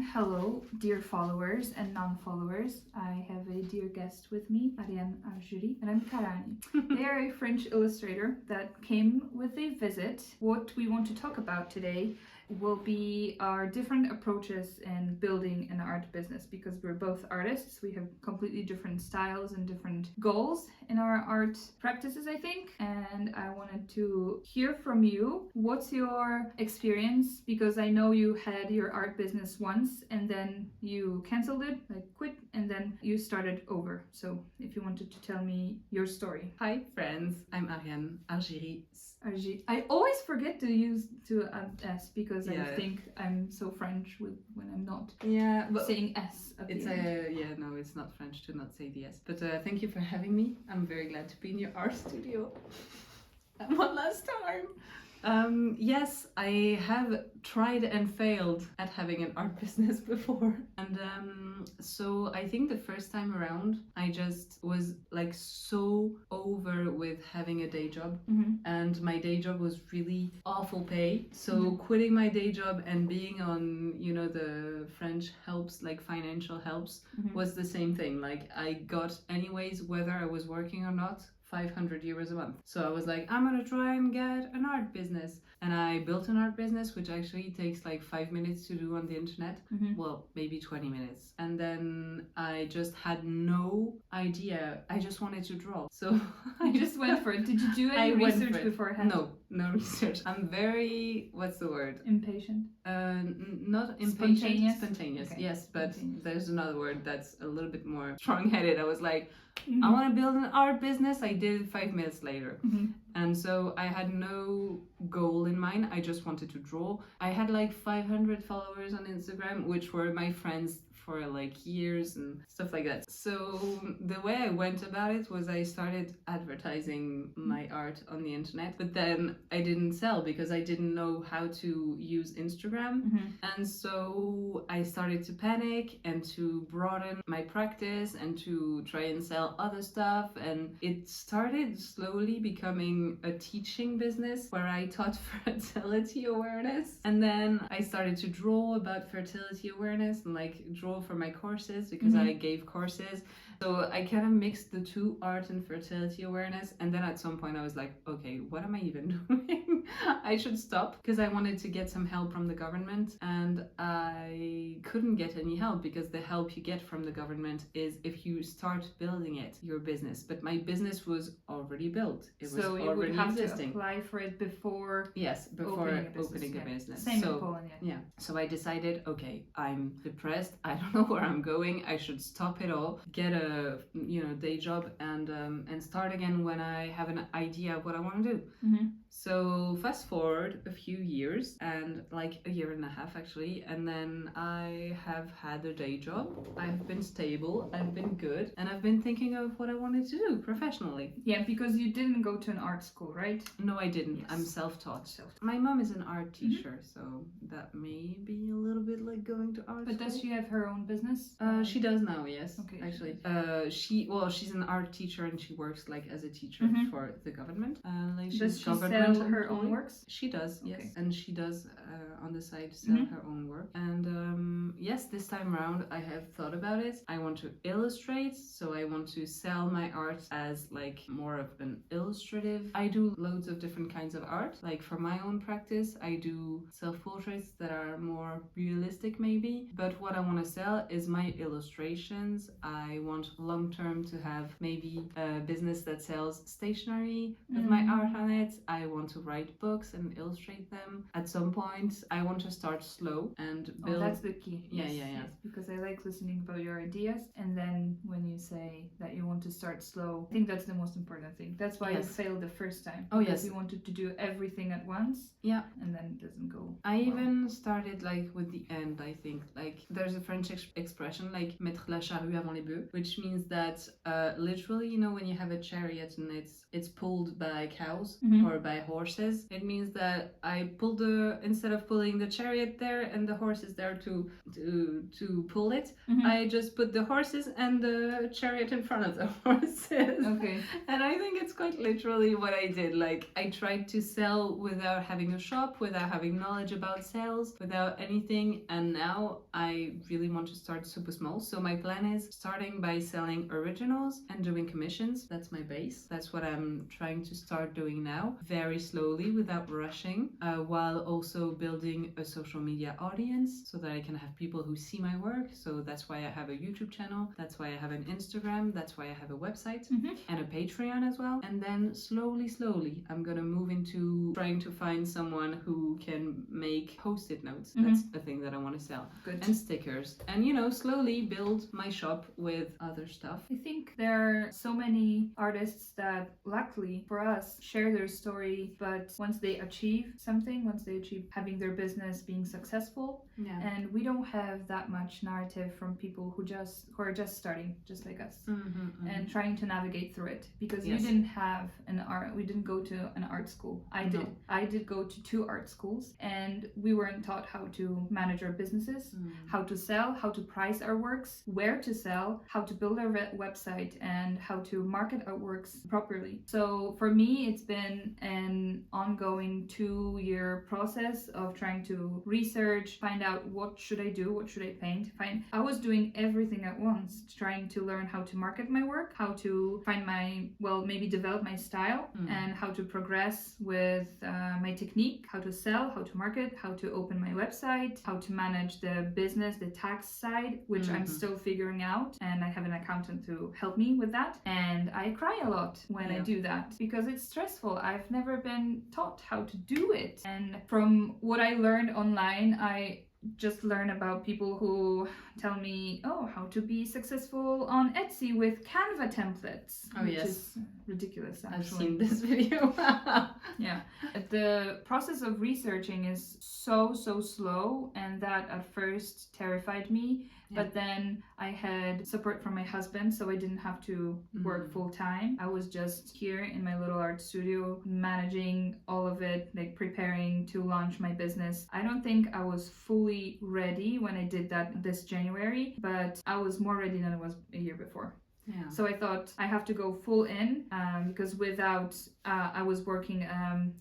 Hello, dear followers and non-followers. I have a dear guest with me, Ariane and I'm Karani. They are a French illustrator that came with a visit. What we want to talk about today will be our different approaches in building an art business, because we're both artists. We have completely different styles and different goals in our art practices, I think. And I wanted to hear from you. What's your experience? Because I know you had your art business once and then you canceled it, like quit, and then you started over. So if you wanted to tell me your story. Hi friends, I'm Ariane, Algérie. I always forget to use add S because I Yeah. think I'm so French when I'm not Yeah, but saying S at it's the end. no, it's not French to not say the S. But thank you for having me. I'm very glad to be in your art studio. One last time. Yes, I have tried and failed at having an art business before. And so I think the first time around, I just was like so over with having a day job. Mm-hmm. And my day job was really awful pay. So Mhm. quitting my day job and being on, the French helps, like financial helps, Mhm. was the same thing. Like I got anyways, whether I was working or not, 500 euros a month. So I was like, I'm gonna try and get an art business. And I built an art business, which actually takes like 5 minutes to do on the internet. Mhm. Well, maybe 20 minutes. And then I just had no idea. I just wanted to draw. So I just went for it. Did you do any I went research for it. beforehand? No research. I'm very, what's the word? Impatient. Not impatient, Spontaneous? spontaneous. Okay. Yes, but Spontaneous. there's another word that's a little bit more strong-headed. I was like, Mhm. I want to build an art business. I did it 5 minutes later. Mhm. And so I had no goal in mind. I just wanted to draw. I had like 500 followers on Instagram, which were my friends for like years and stuff like that. So the way I went about it was I started advertising my art on the internet, but then I didn't sell because I didn't know how to use Instagram. Mhm. And so I started to panic and to broaden my practice and to try and sell other stuff. And it started slowly becoming a teaching business where I taught fertility awareness. And then I started to draw about fertility awareness and like draw for my courses because I gave courses. So I kind of mixed the two, art and fertility awareness. And then at some point I was like, okay, what am I even doing? I should stop, because I wanted to get some help from the government and I couldn't get any help, because the help you get from the government is if you start building it, your business. But my business was already built. It was So you already would have existing. to apply for it before. Yes, before opening a yeah. business. Same so, in Poland, yeah. Yeah. So I decided, okay, I'm depressed. I don't know where I'm going. I should stop it all, get a day job, and start again when I have an idea of what I want to do. Mm-hmm. So fast forward a few years, and like a year and a half actually, and then I have had a day job. I've been stable, I've been good, and I've been thinking of what I wanted to do professionally. Yeah, because you didn't go to an art school, right? No, I didn't. Yes. I'm self-taught. My mom is an art teacher, so that may be a little bit like going to art But school. does she have her own business? She does now, yes. Okay. Actually, she's an art teacher and she works like as a teacher for the government. Like she's Does she government sell her employee. own works? She does, yes, Okay. and she does on the side sell her own work. And yes, this time around I have thought about it. I want to illustrate, so I want to sell my art as like more of an illustrative. I do loads of different kinds of art. Like for my own practice, I do self-portraits that are more realistic maybe, but what I want to sell is my illustrations. I want long-term to have maybe a business that sells stationery with my art on it. I want to write books and illustrate them. At some point, I want to start slow and build. Oh, that's the key. Yeah, Yes, yeah. yes, because I like listening about your ideas, and then when you say that you want to start slow, I think that's the most important thing. That's why you failed the first time. Oh, because yes. you wanted to do everything at once. Yeah. And then it doesn't go. I even started like with the end, I think. Like there's a French expression like mettre la charrue avant les bœufs, which means that literally, when you have a chariot and it's pulled by cows or by by horses. It means that I instead of pulling the chariot there and the horses there to pull it, I just put the horses and the chariot in front of the horses. Okay. And I think it's quite literally what I did. Like, I tried to sell without having a shop, without having knowledge about sales, without anything. And now I really want to start super small. So my plan is starting by selling originals and doing commissions. That's my base. That's what I'm trying to start doing now, very slowly, without rushing, while also building a social media audience so that I can have people who see my work. So that's why I have a YouTube channel. That's why I have an Instagram. That's why I have a website and a Patreon as well. And then slowly, I'm gonna move into trying to find someone who can make post-it notes. That's a thing that I want to sell. Good. And stickers. And, you know, slowly build my shop with other stuff. I think there are so many artists that, luckily for us, share their story, but once they achieve something, once they achieve having their business being successful, and we don't have that much narrative from people who are just starting, just like us, and trying to navigate through it, because we didn't go to an art school. I did go to 2 art schools, and we weren't taught how to manage our businesses, how to sell, how to price our works, where to sell, how to build our website, and how to market our works properly. So for me, it's been an ongoing 2-year process of trying to research, find out what should I do, what should I paint. I was doing everything at once, trying to learn how to market my work, how to find maybe develop my style, and how to progress with my technique, how to sell, how to market, how to open my website, how to manage the business, the tax side, which I'm still figuring out, and I have an accountant to help me with that. And I cry a lot when I do that because it's stressful. I've never been taught how to do it. And from what I learned online, I just learn about people who tell me, how to be successful on Etsy with Canva templates. Which is ridiculous, actually. I've seen this video. Yeah. The process of researching is so slow, and that at first terrified me. But then I had support from my husband, so I didn't have to work full time. I was just here in my little art studio, managing all of it, like preparing to launch my business. I don't think I was fully ready when I did that this January, but I was more ready than I was a year before. Yeah. So I thought I have to go full in because I was working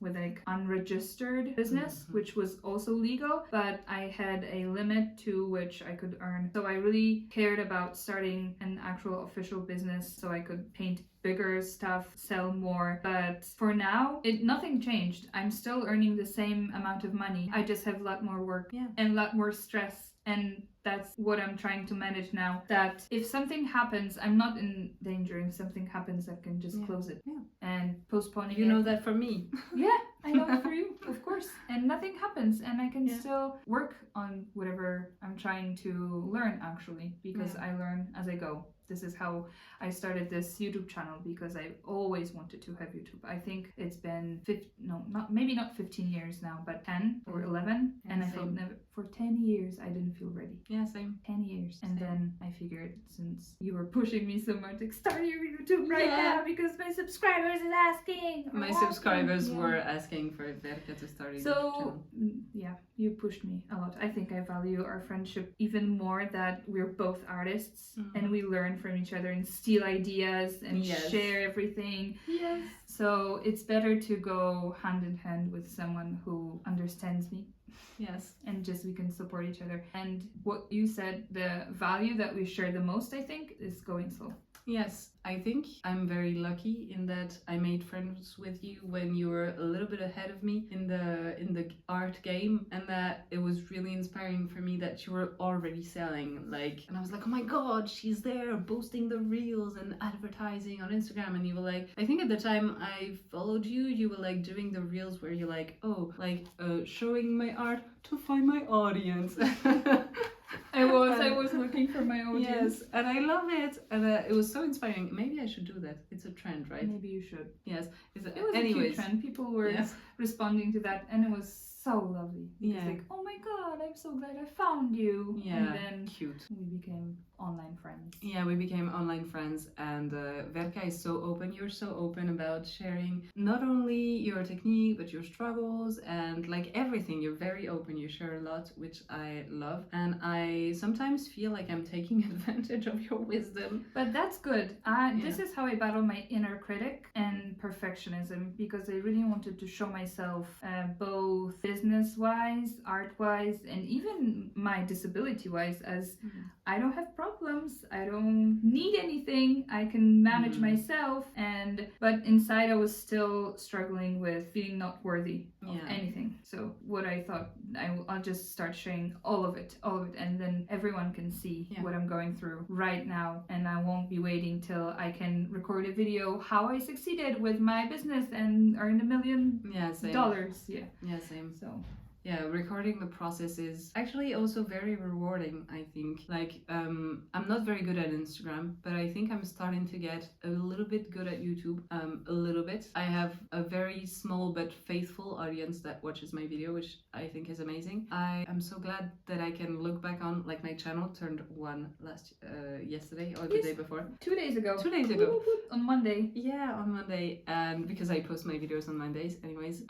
with like unregistered business, which was also legal, but I had a limit to which I could earn. So I really cared about starting an actual official business so I could paint bigger stuff, sell more. But for now, nothing changed. I'm still earning the same amount of money. I just have a lot more work and a lot more stress. And that's what I'm trying to manage now. That if something happens, I'm not in danger. If something happens, I can just close it and postpone it. You know that for me. Yeah, I know that for you, of course. And nothing happens, and I can still work on whatever I'm trying to learn, actually, because I learn as I go. This is how I started this YouTube channel, because I always wanted to have YouTube. I think it's been maybe not 15 years now, but 10 or 11. And I felt for 10 years I didn't feel ready. Yeah, same. 10 years. And then I figured, since you were pushing me so much, like, start your YouTube right now because my subscribers is asking. My subscribers were asking for Verka to start a YouTube channel. Yeah, you pushed me a lot. I think I value our friendship even more, that we're both artists and we learn from each other and steal ideas and share everything. Yes. So it's better to go hand in hand with someone who understands me. Yes. And just we can support each other. And what you said, the value that we share the most, I think, is going slow. Yes, I think I'm very lucky in that I made friends with you when you were a little bit ahead of me in the art game, and that it was really inspiring for me that you were already selling, and I was like, oh my god, she's there posting the reels and advertising on Instagram. And you were like, I think at the time I followed you, you were like doing the reels where you're like, showing my art to find my audience. I was looking for my audience. Yes, and I love it. And it was so inspiring. Maybe I should do that. It's a trend, right? Maybe you should. Yes. It was a cute trend. People were responding to that, and it was so lovely. Because like, oh my god, I'm so glad I found you. Yeah. And then then Cute. we became online friends. Yeah, we became online friends, and Verka is so open. You're so open about sharing not only your technique but your struggles and like everything. You're very open. You share a lot, which I love, and I sometimes feel like I'm taking advantage of your wisdom. But that's good. This is how I battle my inner critic and perfectionism, because I really wanted to show myself both business-wise, art-wise, and even my disability-wise as I don't have problems. I don't need anything. I can manage myself. But inside I was still struggling with feeling not worthy of anything. So what I thought, I'll just start sharing all of it, and then everyone can see what I'm going through right now, and I won't be waiting till I can record a video how I succeeded with my business and earned $1 million. Same. Yeah, same. So yeah, recording the process is actually also very rewarding, I think. Like, I'm not very good at Instagram, but I think I'm starting to get a little bit good at YouTube. A little bit. I have a very small but faithful audience that watches my video, which I think is amazing. I am so glad that I can look back on, like, my channel turned 1 yesterday or the day before. 2 days ago. 2 days ago. On Monday. Yeah, on Monday. And because I post my videos on Mondays anyways,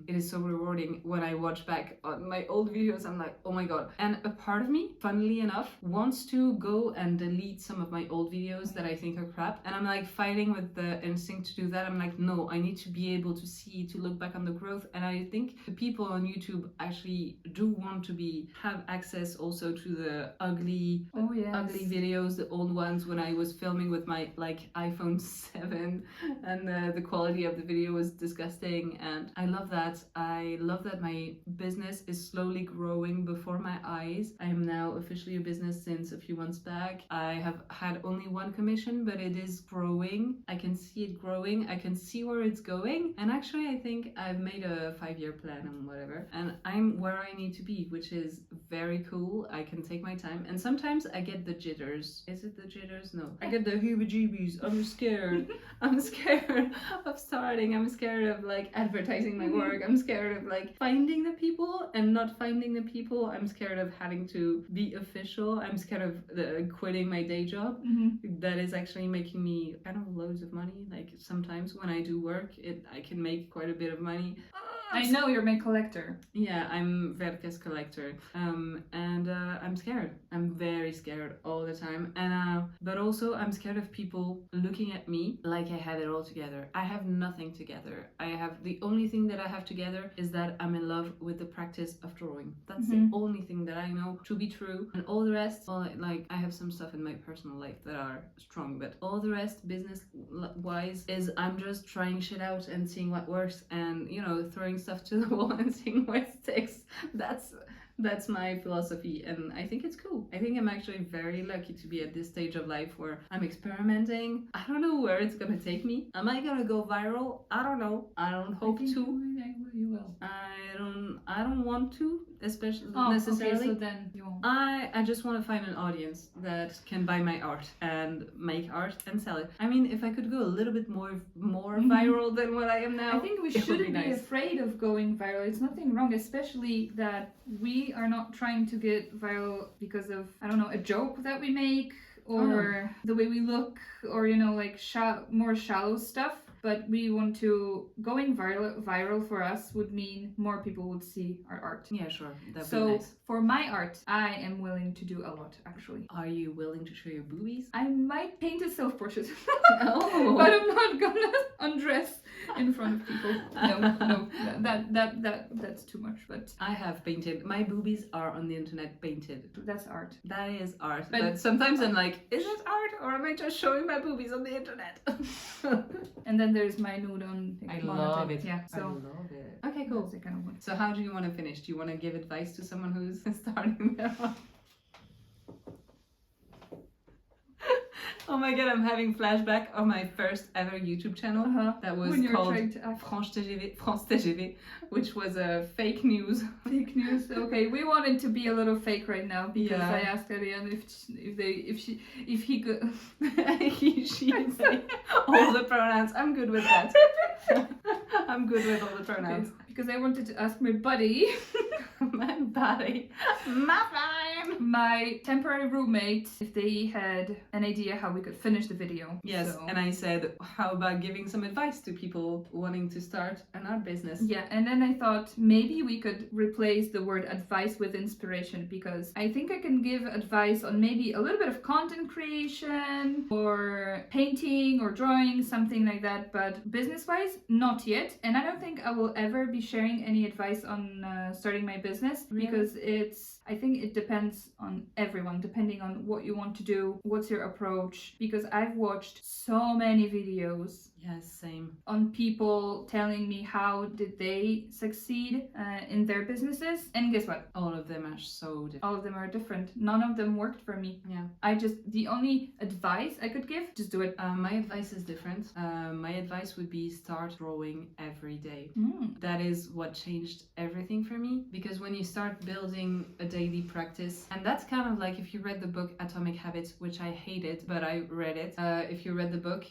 it is so rewarding when I watch back on my old videos. I'm like, oh my god. And a part of me, funnily enough, wants to go and delete some of my old videos that I think are crap, and I'm like fighting with the instinct to do that. I'm like, no, I need to be able to see, to look back on the growth. And I think the people on YouTube actually do want to have access also to the ugly videos, the old ones when I was filming with my like iPhone 7 and the quality of the video was disgusting. And I love that. I love that my business is slowly growing before my eyes. I am now officially a business since a few months back. I have had only 1 commission, but it is growing. I can see it growing. I can see where it's going. And actually, I think I've made a 5-year plan and whatever. And I'm where I need to be, which is very cool. I can take my time. And sometimes I get the jitters. Is it the jitters? No. I get the heebie-jeebies. I'm scared. I'm scared of starting. I'm scared of like advertising my work. I'm scared of like finding the people and not finding the people. I'm scared of having to be official. I'm scared of quitting my day job. That is actually making me kind of loads of money. Like sometimes when I do work, I can make quite a bit of money. I know you're my collector. Yeah, I'm Verka's collector. And I'm scared. I'm very scared all the time. And but also I'm scared of people looking at me like I have it all together. I have nothing together. The only thing that I have together is that I'm in love with the practice of drawing. That's the only thing that I know to be true. And all the rest, like I have some stuff in my personal life that are strong, but all the rest, business wise, is I'm just trying shit out and seeing what works, and throwing stuff to the wall and seeing where it sticks. That's my philosophy, and I think it's cool. I think I'm actually very lucky to be at this stage of life where I'm experimenting. I don't know where it's gonna take me. Am I gonna go viral? I don't know. I don't hope to. You will. I don't want to, especially necessarily. Okay, so then you won't. I just want to find an audience that can buy my art and make art and sell it. I mean, if I could go a little bit more viral than what I am now, I think we shouldn't be afraid of going viral. It's nothing wrong, especially that we are not trying to get viral because of, I don't know, a joke that we make or the way we look, or like more shallow stuff. But we want to, going viral for us would mean more people would see our art. Yeah, sure. That'd be nice. So for my art, I am willing to do a lot, actually. Are you willing to show your boobies? I might paint a self-portrait. Oh. But I'm not gonna undress in front of people. No, that's too much. But I have painted. My boobies are on the internet painted. That's art. That is art. But sometimes I'm like, is it art or am I just showing my boobies on the internet? And then there's my nude on. I love it. Yeah. So. I love it. Okay, cool. That's the kind of one. So how do you want to finish? Do you want to give advice to someone who's starting their own? Oh my god, I'm having flashback of my first ever YouTube channel that was called France TGV, which was a fake news. Fake news. Okay, we want it to be a little fake right now because I asked Ariane if he could. She say all the pronouns. I'm good with that. I'm good with all the pronouns. Okay, because I wanted to ask my buddy. My buddy. My fine. my temporary roommate if they had an idea how we could finish the video. Yes, So- and I said, how about giving some advice to people wanting to start an art business? Yeah, and then I thought maybe we could replace the word advice with inspiration, because I think I can give advice on maybe a little bit of content creation or painting or drawing, something like that, but business-wise, not yet. And I don't think I will ever be sharing any advice on starting my business, because I think it depends on everyone, depending on what you want to do, what's your approach, because I've watched so many videos Yes, same. on people telling me how did they succeed in their businesses, and guess what, All of them are so different. all of them are different. None of them worked for me. Yeah. The only advice I could give, just do it. My advice is different. My advice would be start drawing every day. That is what changed everything for me, because when you start building a daily practice, and that's kind of like if you read the book Atomic Habits, which I hated, but I read it. If you read the book,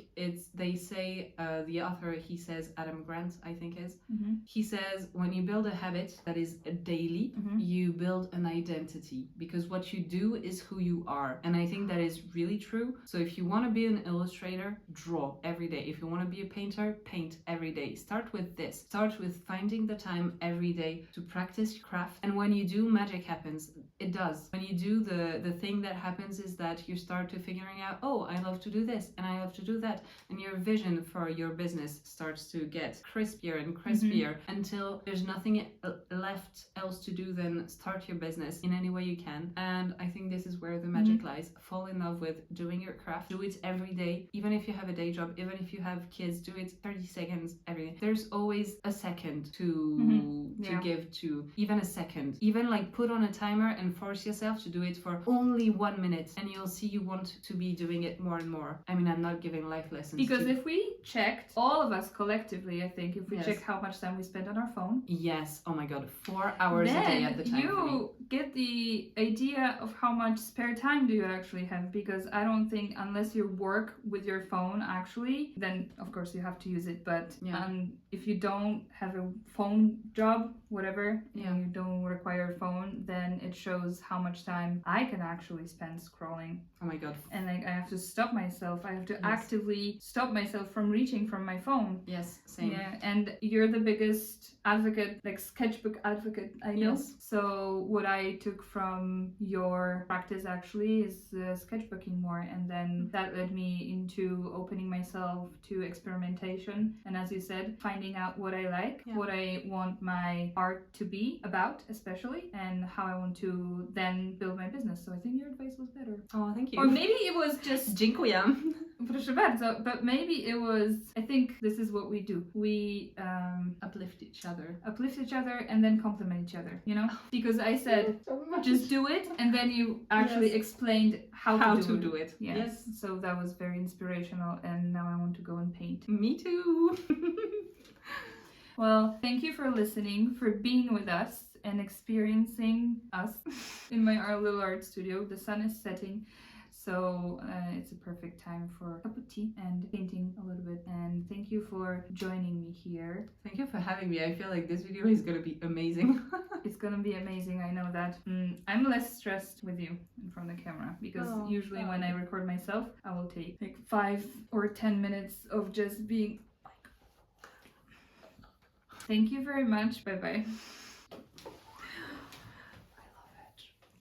they say, the author, he says, Adam Grant, I think is, he says, when you build a habit that is daily, you build an identity, because what you do is who you are. And I think that is really true. So if you want to be an illustrator, draw every day. If you want to be a painter, paint every day. Start with this. Start with finding the time every day to practice your craft. And when you do, magic happens. It does. When you do, the thing that happens is that you start to figuring out, oh, I love to do this and I love to do that. And your vision for your business starts to get crispier and crispier until there's nothing left else to do than start your business in any way you can. And I think this is where the magic lies. Fall in love with doing your craft. Do it every day. Even if you have a day job, even if you have kids, do it 30 seconds every day. There's always a second to give to, even a second. Even like put on a timer and force yourself to do it for only 1 minute, and you'll see you want to be doing it more and more. I mean, I'm not giving life lessons. Because if we checked, all of us collectively, I think, if we checked how much time we spend on our phone. Yes, oh my god, 4 hours a day at the time. You get the idea of how much spare time do you actually have, because I don't think, unless you work with your phone actually, then of course you have to use it, but if you don't have a phone job, whatever, and you don't require a phone, then it shows how much time I can actually spend scrolling. Oh my god. And like, I have to stop myself. I have to actively stop myself from reaching from my phone. Yes, same. Yeah, and you're the biggest advocate, like sketchbook advocate I know. Yes. So what I took from your practice actually is sketchbooking more, and then that led me into opening myself to experimentation, and as you said, finding out what I like, what I want my art to be about especially, and how I want to then build my business. So I think your advice was better. Oh, thank you. Or maybe it was just dziękuję. Proszę bardzo, but maybe it was, I think this is what we do. We uplift each other. Uplift each other and then compliment each other, you know? Because I said, just do it, and then you actually explained how to do it. Yes. So that was very inspirational, and now I want to go and paint. Me too. Well, thank you for listening, for being with us and experiencing us in our little art studio. The sun is setting. So it's a perfect time for a cup of tea and painting a little bit. And thank you for joining me here. Thank you for having me. I feel like this video is going to be amazing. It's going to be amazing. I know that. I'm less stressed with you in front of the camera, because usually when I record myself, I will take like 5 or 10 minutes of just being like... Thank you very much. Bye-bye.